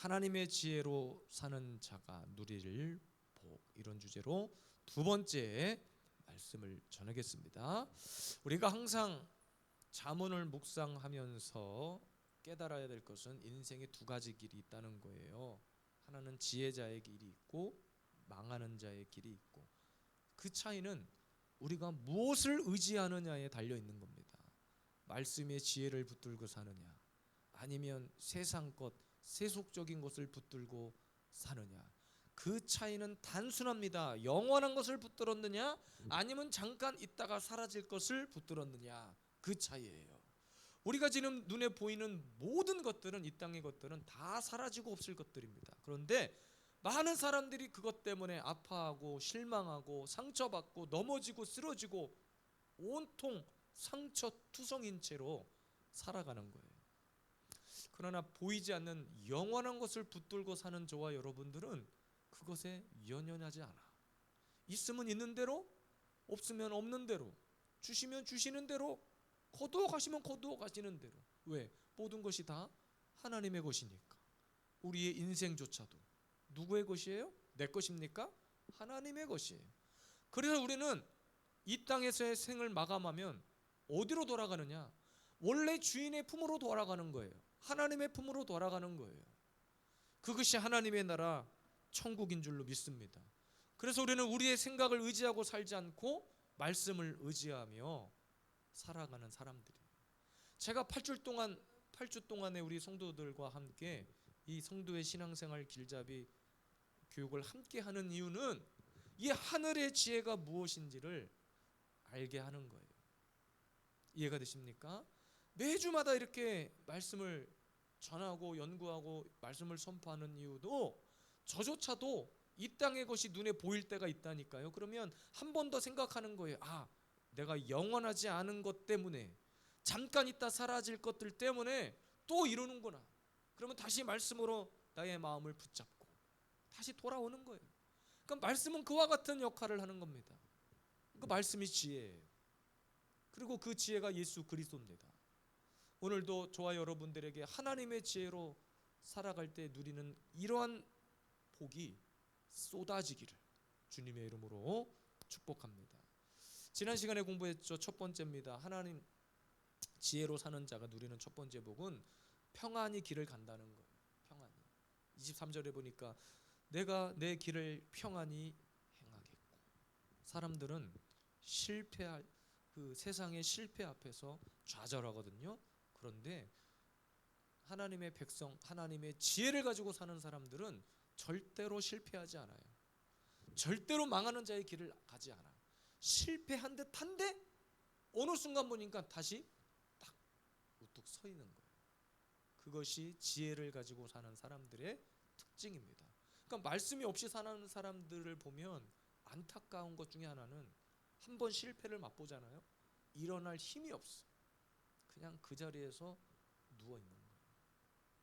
하나님의 지혜로 사는 자가 누릴 복, 이런 주제로 두 번째 말씀을 전하겠습니다. 우리가 항상 잠언을 묵상하면서 깨달아야 될 것은 인생에 두 가지 길이 있다는 거예요. 하나는 지혜자의 길이 있고 망하는 자의 길이 있고, 그 차이는 우리가 무엇을 의지하느냐에 달려 있는 겁니다. 말씀의 지혜를 붙들고 사느냐, 아니면 세상 것, 세속적인 것을 붙들고 사느냐, 그 차이는 단순합니다. 영원한 것을 붙들었느냐, 아니면 잠깐 있다가 사라질 것을 붙들었느냐, 그 차이예요. 우리가 지금 눈에 보이는 모든 것들은, 이 땅의 것들은 다 사라지고 없을 것들입니다. 그런데 많은 사람들이 그것 때문에 아파하고 실망하고 상처받고 넘어지고 쓰러지고 온통 상처투성인 채로 살아가는 거예요. 그러나 보이지 않는 영원한 것을 붙들고 사는 저와 여러분들은 그것에 연연하지 않아. 있으면 있는 대로, 없으면 없는 대로, 주시면 주시는 대로, 거두어 가시면 거두어 가시는 대로. 왜? 모든 것이 다 하나님의 것이니까. 우리의 인생조차도 누구의 것이에요? 내 것입니까? 하나님의 것이에요. 그래서 우리는 이 땅에서의 생을 마감하면 어디로 돌아가느냐? 원래 주인의 품으로 돌아가는 거예요. 하나님의 품으로 돌아가는 거예요. 그것이 하나님의 나라 천국인 줄로 믿습니다. 그래서 우리는 우리의 생각을 의지하고 살지 않고 말씀을 의지하며 살아가는 사람들이에요. 제가 8주 동안에 우리 성도들과 함께 이 성도의 신앙생활 길잡이 교육을 함께 하는 이유는 이 하늘의 지혜가 무엇인지를 알게 하는 거예요. 이해가 되십니까? 매주마다 이렇게 말씀을 전하고 연구하고 말씀을 선포하는 이유도 저조차도 이 땅의 것이 눈에 보일 때가 있다니까요. 그러면 한 번 더 생각하는 거예요. 아, 내가 영원하지 않은 것 때문에, 잠깐 있다 사라질 것들 때문에 또 이러는구나. 그러면 다시 말씀으로 나의 마음을 붙잡고 다시 돌아오는 거예요. 그러니까 말씀은 그와 같은 역할을 하는 겁니다. 그 말씀이 지혜예요. 그리고 그 지혜가 예수 그리스도입니다. 오늘도 저와 여러분들에게 하나님의 지혜로 살아갈 때 누리는 이러한 복이 쏟아지기를 주님의 이름으로 축복합니다. 지난 시간에 공부했죠. 첫 번째입니다. 하나님 지혜로 사는 자가 누리는 첫 번째 복은 평안히 길을 간다는 거예요. 평안히. 23절에 보니까 내가 내 길을 평안히 행하겠고. 사람들은 실패할, 그 세상의 실패 앞에서 좌절하거든요. 그런데 하나님의 백성, 하나님의 지혜를 가지고 사는 사람들은 절대로 실패하지 않아요. 절대로 망하는 자의 길을 가지 않아. 실패한 듯한데 어느 순간 보니까 다시 딱 우뚝 서 있는 거예요. 그것이 지혜를 가지고 사는 사람들의 특징입니다. 그러니까 말씀이 없이 사는 사람들을 보면 안타까운 것 중에 하나는, 한 번 실패를 맛보잖아요. 일어날 힘이 없어. 그냥 그 자리에서 누워 있는 거예요.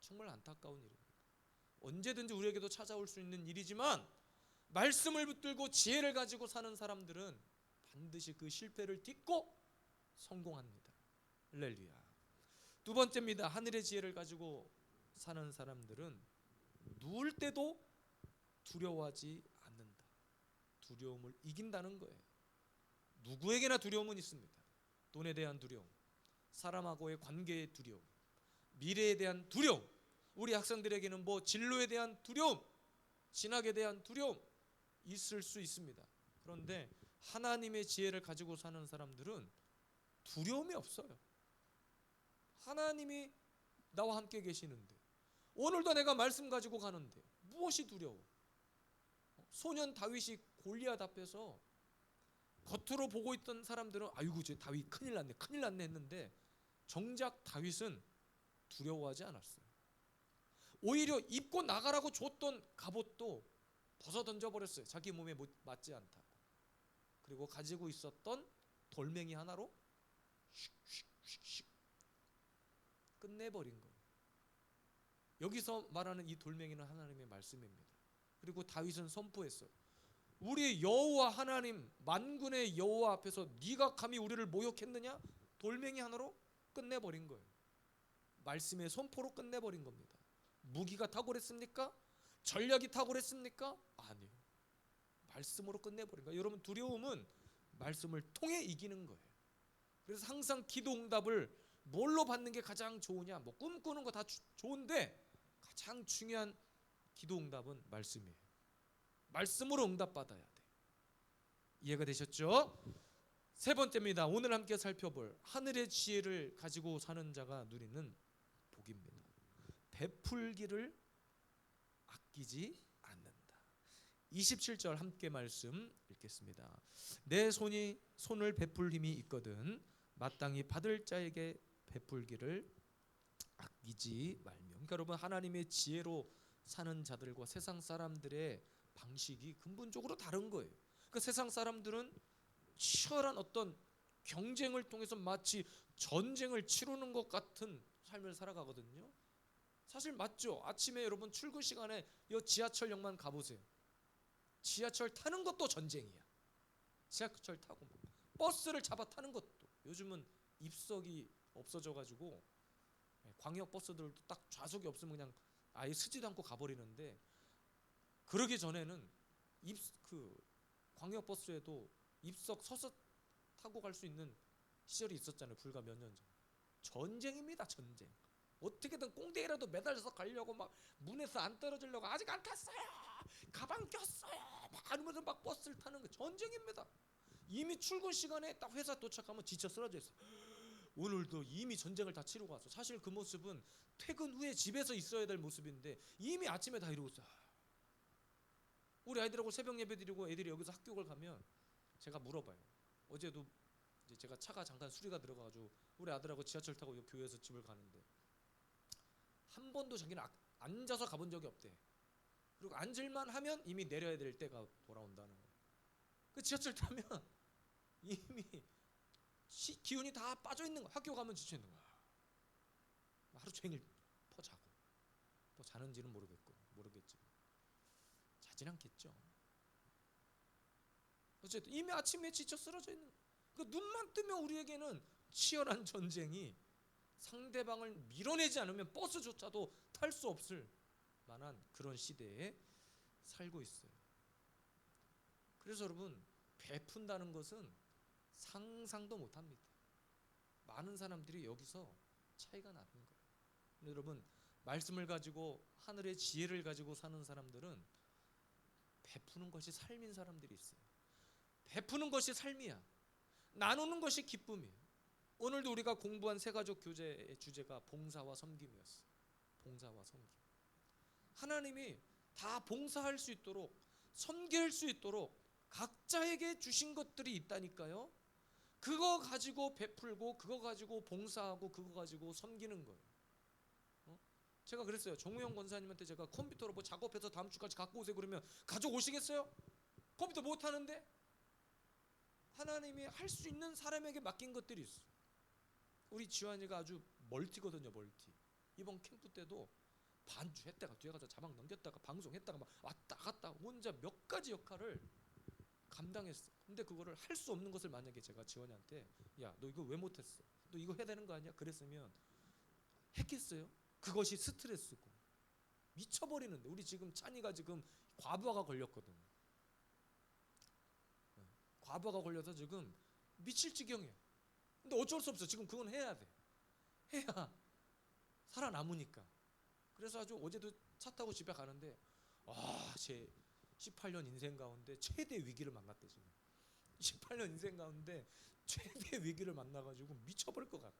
정말 안타까운 일입니다. 언제든지 우리에게도 찾아올 수 있는 일이지만 말씀을 붙들고 지혜를 가지고 사는 사람들은 반드시 그 실패를 딛고 성공합니다. 할렐루야. 두 번째입니다. 하늘의 지혜를 가지고 사는 사람들은 누울 때도 두려워하지 않는다. 두려움을 이긴다는 거예요. 누구에게나 두려움은 있습니다. 돈에 대한 두려움, 사람하고의 관계의 두려움, 미래에 대한 두려움, 우리 학생들에게는 뭐 진로에 대한 두려움, 진학에 대한 두려움 있을 수 있습니다. 그런데 하나님의 지혜를 가지고 사는 사람들은 두려움이 없어요. 하나님이 나와 함께 계시는데, 오늘도 내가 말씀 가지고 가는데 무엇이 두려워? 소년 다윗이 골리앗 앞에서 겉으로 보고 있던 사람들은 아이고 저 다윗 큰일 났네 큰일 났네 했는데, 정작 다윗은 두려워하지 않았어요. 오히려 입고 나가라고 줬던 갑옷도 벗어 던져버렸어요. 자기 몸에 맞지 않다고. 그리고 가지고 있었던 돌멩이 하나로 슉슉슉슉 끝내버린 거예요. 여기서 말하는 이 돌멩이는 하나님의 말씀입니다. 그리고 다윗은 선포했어요. 우리 여호와 하나님, 만군의 여호와 앞에서 네가 감히 우리를 모욕했느냐? 돌멩이 하나로 끝내버린 거예요. 말씀의 선포로 끝내버린 겁니다. 무기가 탁월했습니까? 전략이 탁월했습니까? 아니요. 말씀으로 끝내버린 거예요. 여러분, 두려움은 말씀을 통해 이기는 거예요. 그래서 항상 기도 응답을 뭘로 받는 게 가장 좋으냐? 뭐 꿈꾸는 거 다 좋은데 가장 중요한 기도 응답은 말씀이에요. 말씀으로 응답받아야 돼. 이해가 되셨죠? 세 번째입니다. 오늘 함께 살펴볼 하늘의 지혜를 가지고 사는 자가 누리는 복입니다. 베풀기를 아끼지 않는다. 27절 함께 말씀 읽겠습니다. 내 손을 베풀 힘이 있거든 마땅히 받을 자에게 베풀기를 아끼지 말며. 그러니까 여러분, 하나님의 지혜로 사는 자들과 세상 사람들의 방식이 근본적으로 다른 거예요. 그러니까 세상 사람들은 치열한 어떤 경쟁을 통해서 마치 전쟁을 치르는 것 같은 삶을 살아가거든요. 사실 맞죠? 아침에 여러분 출근 시간에 이 지하철역만 가보세요. 지하철 타는 것도 전쟁이야. 지하철 타고 버스를 잡아 타는 것도. 요즘은 입석이 없어져가지고 광역 버스들도 딱 좌석이 없으면 그냥 아예 서지도 않고 가버리는데, 그러기 전에는 광역 버스에도 입석 서서 타고 갈 수 있는 시절이 있었잖아요. 불과 몇 년 전. 전쟁입니다. 전쟁. 어떻게든 꽁대기라도 매달려서 가려고 막 문에서 안 떨어지려고 아직 안 탔어요. 가방 꼈어요. 막 하면서 막 버스를 타는 거 전쟁입니다. 이미 출근 시간에 딱 회사 도착하면 지쳐 쓰러져 있어. 오늘도 이미 전쟁을 다 치르고 왔어. 사실 그 모습은 퇴근 후에 집에서 있어야 될 모습인데 이미 아침에 다 이러고 있어. 우리 아이들하고 새벽 예배 드리고 애들이 여기서 학교를 가면 제가 물어봐요. 어제도 이제 제가 차가 잠깐 수리가 들어가가지고 우리 아들하고 지하철 타고 교회에서 집을 가는데 한 번도 자기는 앉아서 가본 적이 없대. 그리고 앉을만 하면 이미 내려야 될 때가 돌아온다는 거예요. 그 지하철 타면 이미 기운이 다 빠져 있는 거야. 학교 가면 지쳐 있는 거야. 하루 종일 자고 또 자는지는 모르겠지. 자진 않겠죠. 어쨌든 이미 아침에 지쳐 쓰러져 있는 거야. 그 눈만 뜨면 우리에게는 치열한 전쟁이, 상대방을 밀어내지 않으면 버스조차도 탈 수 없을 만한 그런 시대에 살고 있어요. 그래서 여러분, 베푼다는 것은 상상도 못합니다. 많은 사람들이 여기서 차이가 나는 거예요. 여러분, 말씀을 가지고 하늘의 지혜를 가지고 사는 사람들은 베푸는 것이 삶인 사람들이 있어요. 베푸는 것이 삶이야. 나누는 것이 기쁨이에요. 오늘도 우리가 공부한 새가족 교제의 주제가 봉사와 섬김이었어요. 봉사와 섬김. 하나님이 다 봉사할 수 있도록, 섬길 수 있도록 각자에게 주신 것들이 있다니까요. 그거 가지고 베풀고, 그거 가지고 봉사하고, 그거 가지고 섬기는 거예요. 제가 그랬어요. 정우영 권사님한테 제가 컴퓨터로 뭐 작업해서 다음 주까지 갖고 오세요 그러면 가져오시겠어요? 컴퓨터 못 하는데. 하나님이 할 수 있는 사람에게 맡긴 것들이 있어요. 우리 지환이가 아주 멀티거든요. 멀티. 이번 캠프 때도 반주 했다가 뒤에 가서 자막 넘겼다가 방송했다가 막 왔다 갔다 혼자 몇 가지 역할을 감당했어. 근데 그거를 할 수 없는 것을 만약에 제가 지원이한테 야, 너 이거 왜 못했어? 너 이거 해야 되는 거 아니야? 그랬으면 했겠어요? 그것이 스트레스고 미쳐버리는데. 우리 지금 찬이가 지금 과부하가 걸렸거든. 과부하가 걸려서 지금 미칠 지경이야. 근데 어쩔 수 없어. 지금 그건 해야 돼. 해야 살아남으니까. 그래서 아주 어제도 차 타고 집에 가는데 제 18년 인생 가운데 최대 위기를 만났대. 지금 18년 인생 가운데 최대 위기를 만나가지고 미쳐버릴 것 같아.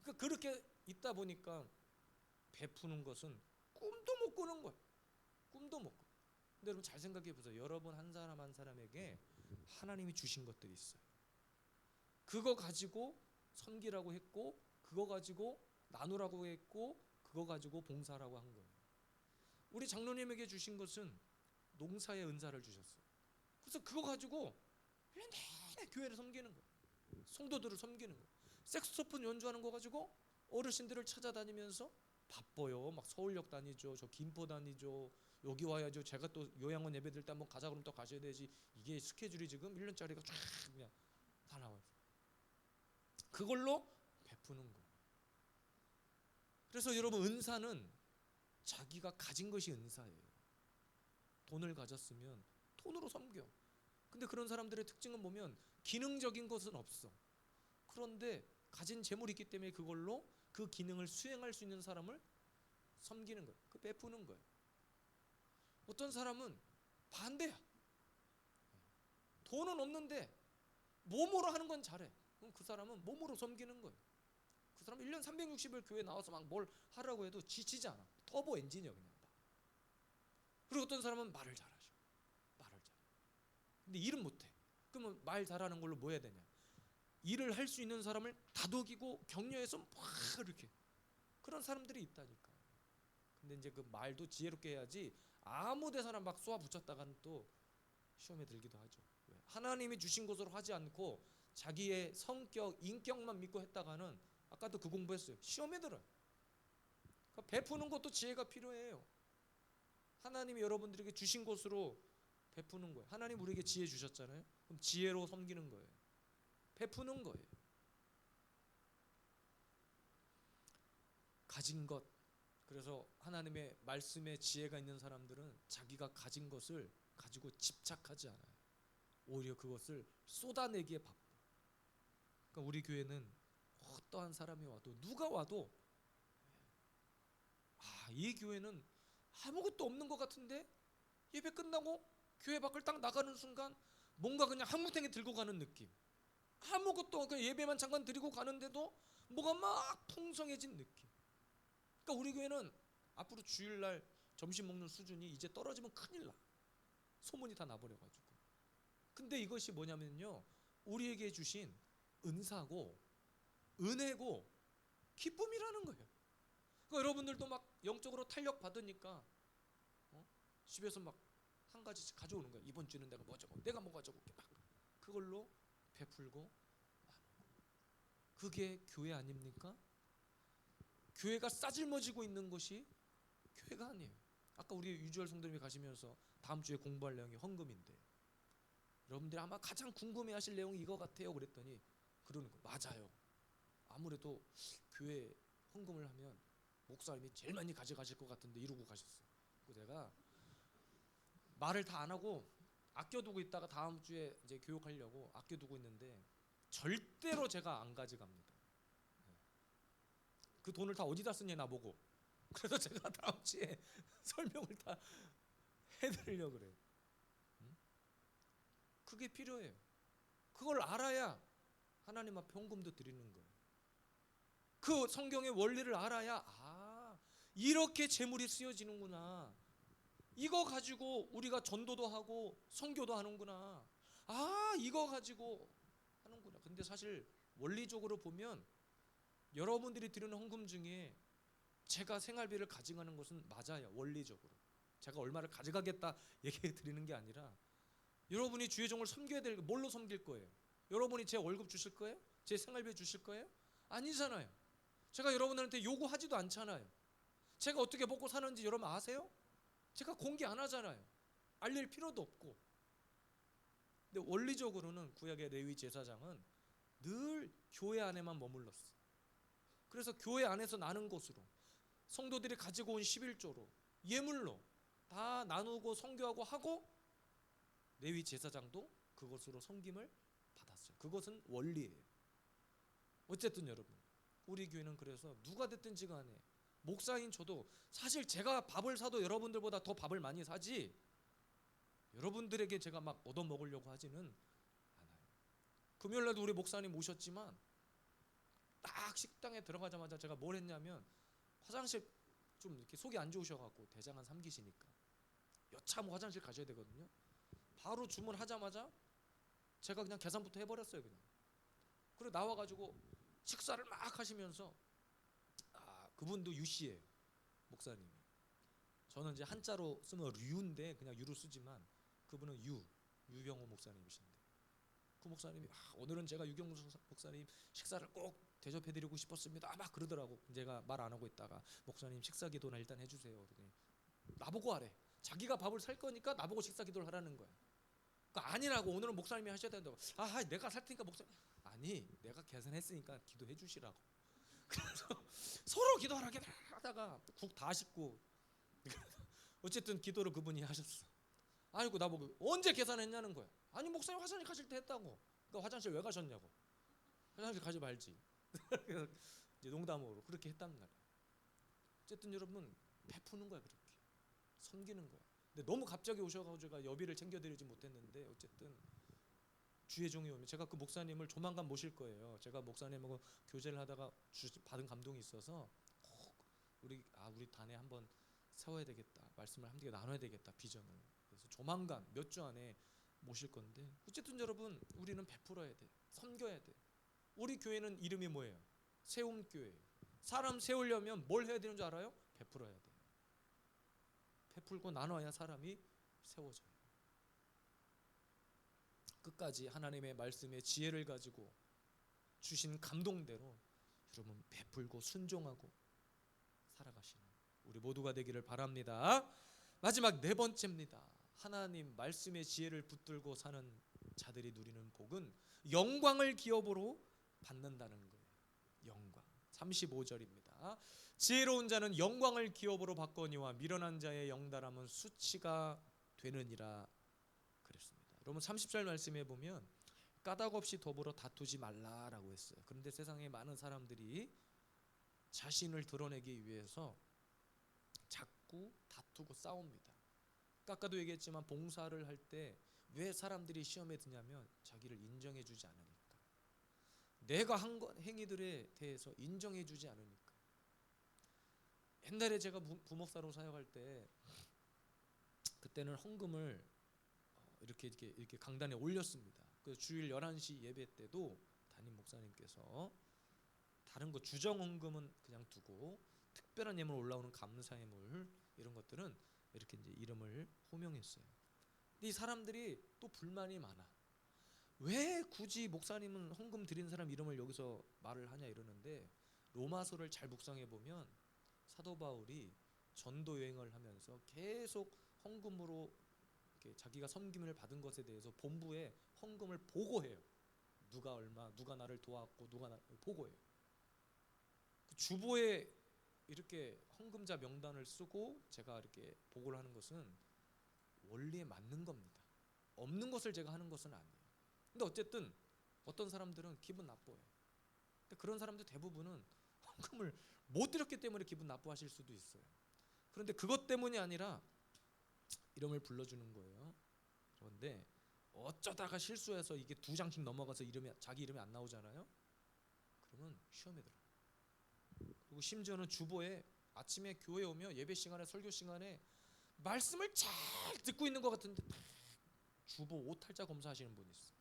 그러니까 그렇게 있다 보니까 베푸는 것은 꿈도 못 꾸는 거야. 꿈도 못 꿔. 근데 여러분 잘 생각해 보세요. 여러분 한 사람 한 사람에게 하나님이 주신 것들이 있어요. 그거 가지고 섬기라고 했고, 그거 가지고 나누라고 했고, 그거 가지고 봉사라고 한 거예요. 우리 장로님에게 주신 것은 농사의 은사를 주셨어요. 그래서 그거 가지고 1년 내내 교회를 섬기는 거예요. 성도들을 섬기는 거예요. 색소폰 연주하는 거 가지고 어르신들을 찾아다니면서 바빠요. 막 서울역 다니죠. 저 김포 다니죠. 여기 와야죠. 제가 또 요양원 예배 드릴 때 한번 가자 그러면 또 가셔야 되지. 이게 스케줄이 지금 1년짜리가 쫙 그냥 다 나와요. 그걸로 베푸는 거예요. 그래서 여러분, 은사는 자기가 가진 것이 은사예요. 돈을 가졌으면 돈으로 섬겨. 근데 그런 사람들의 특징은 보면 기능적인 것은 없어. 그런데 가진 재물이 있기 때문에 그걸로 그 기능을 수행할 수 있는 사람을 섬기는 거예요. 그 베푸는 거예요. 어떤 사람은 반대야. 돈은 없는데 몸으로 하는 건 잘해. 그럼 그 사람은 몸으로 섬기는 거예요. 그 사람은 1년 360일 교회 나와서 막 뭘 하라고 해도 지치지 않아. 터보 엔진이야 그냥. 그리고 어떤 사람은 말을 잘하셔. 말을 잘해. 근데 일은 못해. 그러면 말 잘하는 걸로 뭐 해야 되냐? 일을 할 수 있는 사람을 다독이고 격려해서 막 이렇게 그런 사람들이 있다니까. 근데 이제 그 말도 지혜롭게 해야지 아무 데서나 막 쏘아 붙였다가는 또 시험에 들기도 하죠. 왜? 하나님이 주신 것으로 하지 않고 자기의 성격, 인격만 믿고 했다가는 아까도 그 공부했어요. 시험에 들어요. 그러니까 베푸는 것도 지혜가 필요해요. 하나님이 여러분들에게 주신 것으로 베푸는 거예요. 하나님 우리에게 지혜 주셨잖아요. 그럼 지혜로 섬기는 거예요. 베푸는 거예요. 가진 것. 그래서 하나님의 말씀에 지혜가 있는 사람들은 자기가 가진 것을 가지고 집착하지 않아요. 오히려 그것을 쏟아내기에 바빠. 그러니까 우리 교회는 어떠한 사람이 와도 누가 와도 이 교회는 아무것도 없는 것 같은데 예배 끝나고 교회 밖을 딱 나가는 순간 뭔가 그냥 한 무탱이 들고 가는 느낌. 아무것도 그냥 예배만 잠깐 드리고 가는데도 뭐가 막 풍성해진 느낌. 그러니까 우리 교회는 앞으로 주일날 점심 먹는 수준이 이제 떨어지면 큰일 나. 소문이 다 나버려가지고. 근데 이것이 뭐냐면요, 우리에게 주신 은사고 은혜고 기쁨이라는 거예요. 그러니까 여러분들도 막 영적으로 탄력 받으니까 집에서 막 한 가지씩 가져오는 거예요. 이번 주는 내가 뭐 저거, 내가 뭐 가져올게. 막 그걸로 베풀고 나누고. 그게 교회 아닙니까? 교회가 싸질머지고 있는 것이 교회가 아니에요. 아까 우리 유주열 성도님이 가시면서 다음 주에 공부할 내용이 헌금인데, 여러분들이 아마 가장 궁금해하실 내용이 이거 같아요. 그랬더니 그러는 거 맞아요. 아무래도 교회 헌금을 하면 목사님이 제일 많이 가져가실 것 같은데 이러고 가셨어요. 그래서 내가 말을 다 안 하고 아껴두고 있다가 다음 주에 이제 교육하려고 아껴두고 있는데 절대로 제가 안 가져갑니다. 그 돈을 다 어디다 쓰냐 나보고. 그래서 제가 다음 주에 설명을 다 해드리려고 그래요. 그게 필요해요. 그걸 알아야 하나님 앞에 헌금도 드리는 거예요. 그 성경의 원리를 알아야 이렇게 재물이 쓰여지는구나. 이거 가지고 우리가 전도도 하고 선교도 하는구나. 이거 가지고 하는구나. 근데 사실 원리적으로 보면 여러분들이 드리는 헌금 중에 제가 생활비를 가져가는 것은 맞아요. 원리적으로. 제가 얼마를 가져가겠다 얘기해 드리는 게 아니라 여러분이 주의 종을 섬겨야 될 뭘로 섬길 거예요? 여러분이 제 월급 주실 거예요? 제 생활비 주실 거예요? 아니잖아요. 제가 여러분들한테 요구하지도 않잖아요. 제가 어떻게 먹고 사는지 여러분 아세요? 제가 공개 안 하잖아요. 알릴 필요도 없고. 근데 원리적으로는 구약의 레위 제사장은 늘 교회 안에만 머물렀어. 그래서 교회 안에서 나는 것으로 성도들이 가지고 온 11조로 예물로 다 나누고 선교하고 하고 레위 제사장도 그것으로 섬김을 받았어요. 그것은 원리예요. 어쨌든 여러분, 우리 교회는 그래서 누가 됐든지 간에 목사인 저도 사실 제가 밥을 사도 여러분들보다 더 밥을 많이 사지 여러분들에게 제가 막 얻어먹으려고 하지는 않아요. 금요일날도 우리 목사님 오셨지만 딱 식당에 들어가자마자 제가 뭘 했냐면 화장실 좀 이렇게 속이 안 좋으셔갖고 대장암 3기시니까 여차하면 화장실 가셔야 되거든요. 바로 주문하자마자 제가 그냥 계산부터 해버렸어요. 그냥. 그리고 나와가지고 식사를 막 하시면서 그분도 유씨예요. 목사님이. 저는 이제 한자로 쓰면 류인데 그냥 유로 쓰지만 그분은 유병호 목사님이신데 그 목사님이 오늘은 제가 유경수 목사님 식사를 꼭 대접해드리고 싶었습니다. 막 그러더라고. 제가 말 안 하고 있다가 목사님 식사 기도나 일단 해주세요. 그러더니 나보고 하래. 자기가 밥을 살 거니까 나보고 식사 기도를 하라는 거야. 그러니까 아니라고. 오늘은 목사님이 하셔야 된다고. 내가 살 테니까 목사님. 아니 내가 계산했으니까 기도해 주시라고. 그래서 서로 기도하라 하다가 국 다 씻고 어쨌든 기도를 그분이 하셨어. 아이고 나보고 언제 계산했냐는 거야. 아니 목사님 화장실 가실 때 했다고. 그러니까 화장실 왜 가셨냐고. 화장실 가지 말지. 그래서 이제 농담으로 그렇게 했단 말이야. 어쨌든 여러분 베푸는 거야 그렇게. 섬기는 거야. 근데 너무 갑자기 오셔가지고 제가 여비를 챙겨드리지 못했는데 어쨌든 주의 종이 오면 제가 그 목사님을 조만간 모실 거예요. 제가 목사님하고 교제를 하다가 받은 감동이 있어서 꼭 우리 단에 한번 세워야 되겠다. 말씀을 함께 나눠야 되겠다. 비전을. 그래서 조만간 몇 주 안에 모실 건데 어쨌든 여러분 우리는 베풀어야 돼. 섬겨야 돼. 우리 교회는 이름이 뭐예요? 세움교회. 사람 세우려면 뭘 해야 되는 줄 알아요? 베풀어야 돼. 베풀고 나눠야 사람이 세워져요. 끝까지 하나님의 말씀에 지혜를 가지고 주신 감동대로 여러분 베풀고 순종하고 살아가시는 우리 모두가 되기를 바랍니다. 마지막 네 번째입니다. 하나님 말씀의 지혜를 붙들고 사는 자들이 누리는 복은 영광을 기업으로 받는다는 거예요. 영광. 35절입니다. 지혜로운 자는 영광을 기업으로 받거니와 미련한 자의 영달함은 수치가 되느니라 그랬습니다. 여러분 30절 말씀에 보면 까닭 없이 더불어 다투지 말라라고 했어요. 그런데 세상에 많은 사람들이 자신을 드러내기 위해서 자꾸 다투고 싸웁니다. 아까도 얘기했지만 봉사를 할 때 왜 사람들이 시험에 드냐면 자기를 인정해 주지 않으니까. 내가 한 행위들에 대해서 인정해 주지 않으니까. 옛날에 제가 부목사로 사역할 때 그때는 헌금을 이렇게 강단에 올렸습니다. 그 주일 11시 예배 때도 담임 목사님께서 다른 거 주정 헌금은 그냥 두고 특별한 예물 올라오는 감사 예물 이런 것들은 이렇게 이제 이름을 호명했어요. 근데 이 사람들이 또 불만이 많아. 왜 굳이 목사님은 헌금 드린 사람 이름을 여기서 말을 하냐 이러는데 로마서를 잘 묵상해 보면 사도 바울이 전도 여행을 하면서 계속 헌금으로 자기가 섬김을 받은 것에 대해서 본부에 헌금을 보고해요. 누가 얼마, 누가 나를 도왔고 누가 나를 보고해요. 그 주보에 이렇게 헌금자 명단을 쓰고 제가 이렇게 보고를 하는 것은 원리에 맞는 겁니다. 없는 것을 제가 하는 것은 아니에요. 근데 어쨌든 어떤 사람들은 기분 나빠요. 근데 그런 사람들 대부분은 헌금을 못 드렸기 때문에 기분 나빠하실 수도 있어요. 그런데 그것 때문이 아니라 이름을 불러주는 거예요. 그런데 어쩌다가 실수해서 이게 2장씩 넘어가서 자기 이름이 안 나오잖아요. 그러면 시험에 들어. 그리고 심지어는 주보에 아침에 교회 오면 예배 시간에 설교 시간에 말씀을 잘 듣고 있는 것 같은데 주보 오탈자 검사하시는 분이 있어요.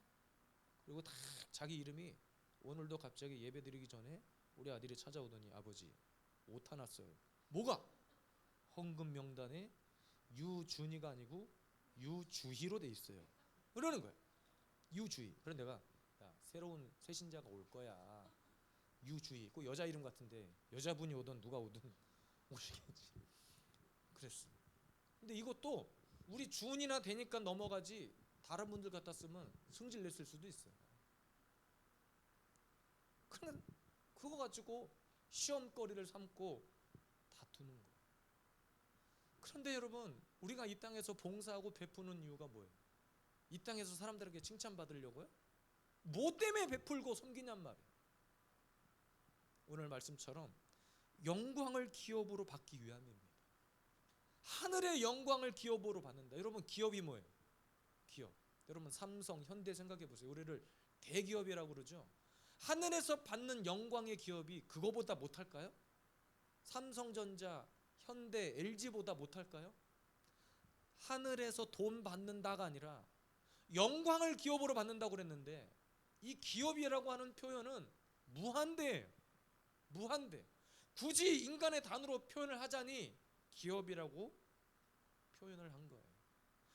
그리고 다 자기 이름이 오늘도 갑자기 예배 드리기 전에 우리 아들이 찾아오더니 아버지 오타 났어요. 뭐가? 헌금 명단에 유준이가 아니고 유주희로 돼 있어요. 그러는 거야. 유주희. 그래서 내가 야, 새로운 새신자가 올 거야. 유주희. 꼭 여자 이름 같은데 여자분이 오든 누가 오든 오시겠지. 그랬어. 근데 이것도 우리 준이나 되니까 넘어가지 다른 분들 갖다 쓰면 승질 냈을 수도 있어요. 그러면 그거 가지고 시험거리를 삼고 다투는 거예요. 그런데 여러분 우리가 이 땅에서 봉사하고 베푸는 이유가 뭐예요? 이 땅에서 사람들에게 칭찬받으려고요? 뭐 때문에 베풀고 섬기냔 말이에요. 오늘 말씀처럼 영광을 기업으로 받기 위함입니다. 하늘의 영광을 기업으로 받는다. 여러분 기업이 뭐예요? 기업. 여러분 삼성, 현대 생각해 보세요. 우리를 대기업이라고 그러죠. 하늘에서 받는 영광의 기업이 그거보다 못할까요? 삼성전자, 현대, LG보다 못할까요? 하늘에서 돈 받는다가 아니라 영광을 기업으로 받는다고 그랬는데 이 기업이라고 하는 표현은 무한대예요. 무한대. 굳이 인간의 단어로 표현을 하자니 기업이라고 표현을 한 거예요.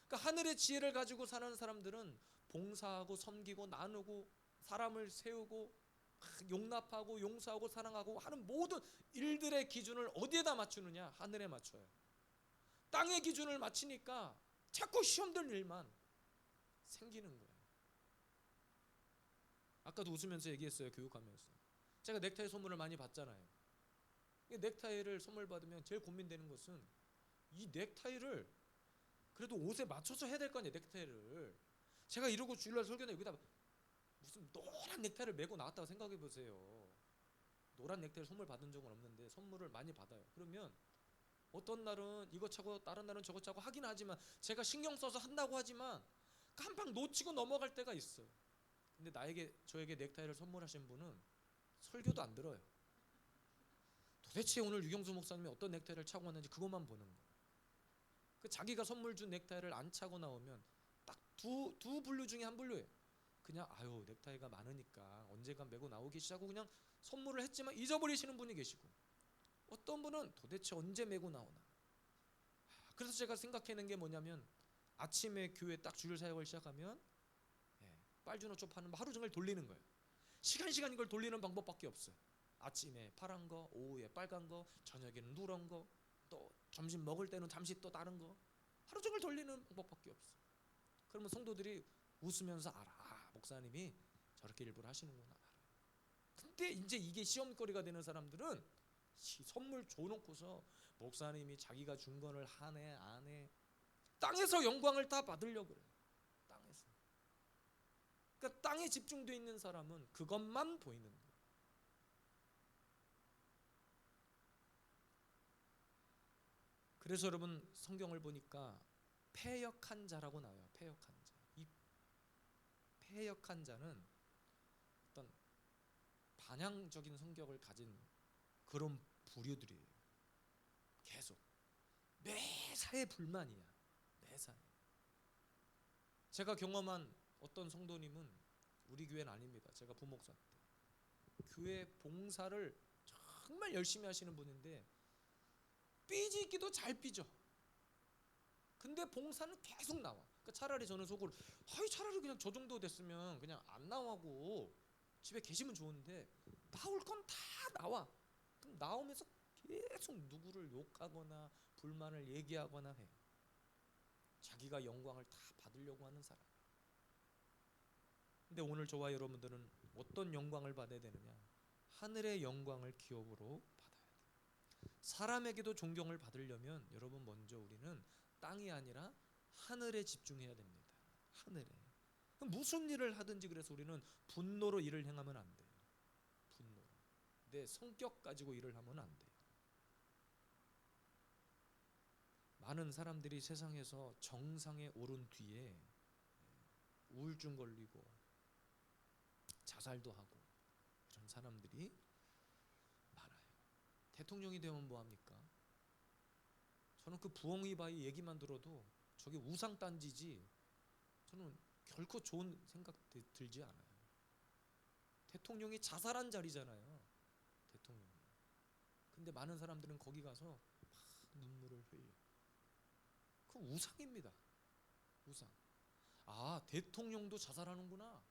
그러니까 하늘의 지혜를 가지고 사는 사람들은 봉사하고 섬기고 나누고 사람을 세우고 용납하고 용서하고 사랑하고 하는 모든 일들의 기준을 어디에다 맞추느냐? 하늘에 맞춰요. 땅의 기준을 맞추니까 자꾸 시험될 일만 생기는 거예요. 아까도 웃으면서 얘기했어요. 교육하면서. 제가 넥타이 선물을 많이 받잖아요. 넥타이를 선물 받으면 제일 고민되는 것은 이 넥타이를 그래도 옷에 맞춰서 해야 될 거 아니에요. 넥타이를 제가 이러고 주일날 설교는 여기다 무슨 노란 넥타이를 메고 나왔다고 생각해 보세요. 노란 넥타이를 선물 받은 적은 없는데 선물을 많이 받아요. 그러면 어떤 날은 이거 차고 다른 날은 저거 차고 하긴 하지만 제가 신경 써서 한다고 하지만 깜빡 놓치고 넘어갈 때가 있어요. 근데 저에게 넥타이를 선물하신 분은 설교도 안 들어요. 도대체 오늘 유경수 목사님이 어떤 넥타이를 차고 왔는지 그것만 보는 거예요. 그 자기가 선물 준 넥타이를 안 차고 나오면 딱 두 분류 중에 한 분류예요. 그냥 아유 넥타이가 많으니까 언젠간 메고 나오기 시작하고 그냥 선물을 했지만 잊어버리시는 분이 계시고, 어떤 분은 도대체 언제 메고 나오나. 그래서 제가 생각해낸 게 뭐냐면 아침에 교회 딱 주일 사역을 시작하면 빨주노 쪽파는 하루 종일 돌리는 거예요. 시간 이걸 돌리는 방법밖에 없어요. 아침에 파란 거, 오후에 빨간 거, 저녁에는 누런 거, 또 점심 먹을 때는 잠시 또 다른 거, 하루 종일 돌리는 방법밖에 없어요. 그러면 성도들이 웃으면서 알아. 목사님이 저렇게 일부러 하시는구나. 알아요. 근데 이제 이게 시험거리가 되는 사람들은 선물 줘놓고서 목사님이 자기가 준 거를 하네 안 해, 땅에서 영광을 다 받으려고 그래요. 땅에서. 그러니까 땅에 집중되어 있는 사람은 그것만 보이는 거예요. 그래서 여러분 성경을 보니까 패역한 자라고 나와요. 패역한 자. 이 패역한 자는 어떤 반향적인 성격을 가진 그런 부류들이에요. 계속 매사에 불만이야. 매사에. 제가 경험한 어떤 성도님은 우리 교회는 아닙니다. 제가 부목사 때 교회 봉사를 정말 열심히 하시는 분인데 삐지기도 잘 삐져. 근데 봉사는 계속 나와. 그러니까 차라리 저는 속으로 차라리 그냥 저 정도 됐으면 그냥 안 나오고 집에 계시면 좋은데 나올 건 다 나와. 그럼 나오면서 계속 누구를 욕하거나 불만을 얘기하거나 해. 자기가 영광을 다 받으려고 하는 사람. 근데 오늘 저와 여러분들은 어떤 영광을 받아야 되느냐? 하늘의 영광을 기업으로 받아야 돼요. 사람에게도 존경을 받으려면 여러분 먼저 우리는 땅이 아니라 하늘에 집중해야 됩니다. 하늘에. 무슨 일을 하든지 그래서 우리는 분노로 일을 행하면 안 돼요. 분노로. 내 성격 가지고 일을 하면 안 돼요. 많은 사람들이 세상에서 정상에 오른 뒤에 우울증 걸리고 자살도 하고 이런 사람들이 많아요. 대통령이 되면 뭐합니까? 저는 그 부엉이 바위 얘기만 들어도 저게 우상단지지 저는 결코 좋은 생각 들지 않아요. 대통령이 자살한 자리잖아요. 대통령이. 근데 많은 사람들은 거기 가서 막 눈물을 흘려. 그 우상입니다. 우상. 아, 대통령도 자살하는구나.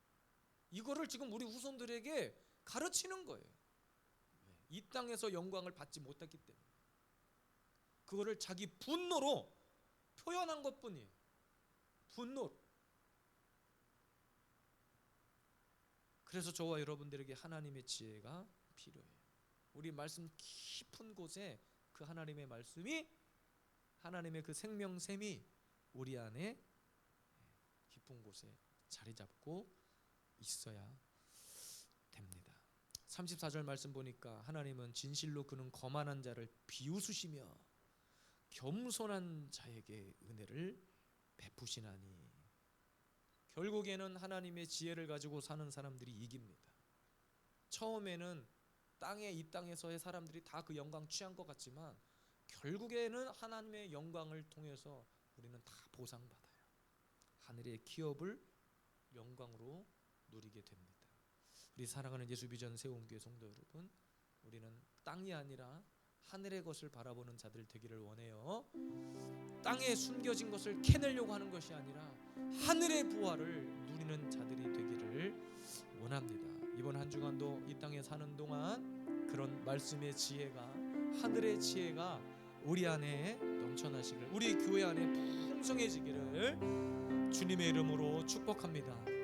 이거를 지금 우리 후손들에게 가르치는 거예요. 이 땅에서 영광을 받지 못했기 때문에. 그거를 자기 분노로 표현한 것뿐이에요. 분노. 그래서 저와 여러분들에게 하나님의 지혜가 필요해요. 우리 말씀 깊은 곳에 그 하나님의 말씀이, 하나님의 그 생명샘이 우리 안에 깊은 곳에 자리 잡고 있어야 됩니다. 34절 말씀 보니까 하나님은 진실로 그는 거만한 자를 비웃으시며 겸손한 자에게 은혜를 베푸시나니. 결국에는 하나님의 지혜를 가지고 사는 사람들이 이깁니다. 처음에는 이 땅에서의 사람들이 다 그 영광 취한 것 같지만 결국에는 하나님의 영광을 통해서 우리는 다 보상받아요. 하늘의 기업을 영광으로 누리게 됩니다. 우리 사랑하는 예수비전 세운교회 성도 여러분, 우리는 땅이 아니라 하늘의 것을 바라보는 자들 되기를 원해요. 땅에 숨겨진 것을 캐내려고 하는 것이 아니라 하늘의 부활을 누리는 자들이 되기를 원합니다. 이번 한 주간도 이 땅에 사는 동안 그런 말씀의 지혜가, 하늘의 지혜가 우리 안에 넘쳐나시길, 우리 교회 안에 풍성해지기를 주님의 이름으로 축복합니다.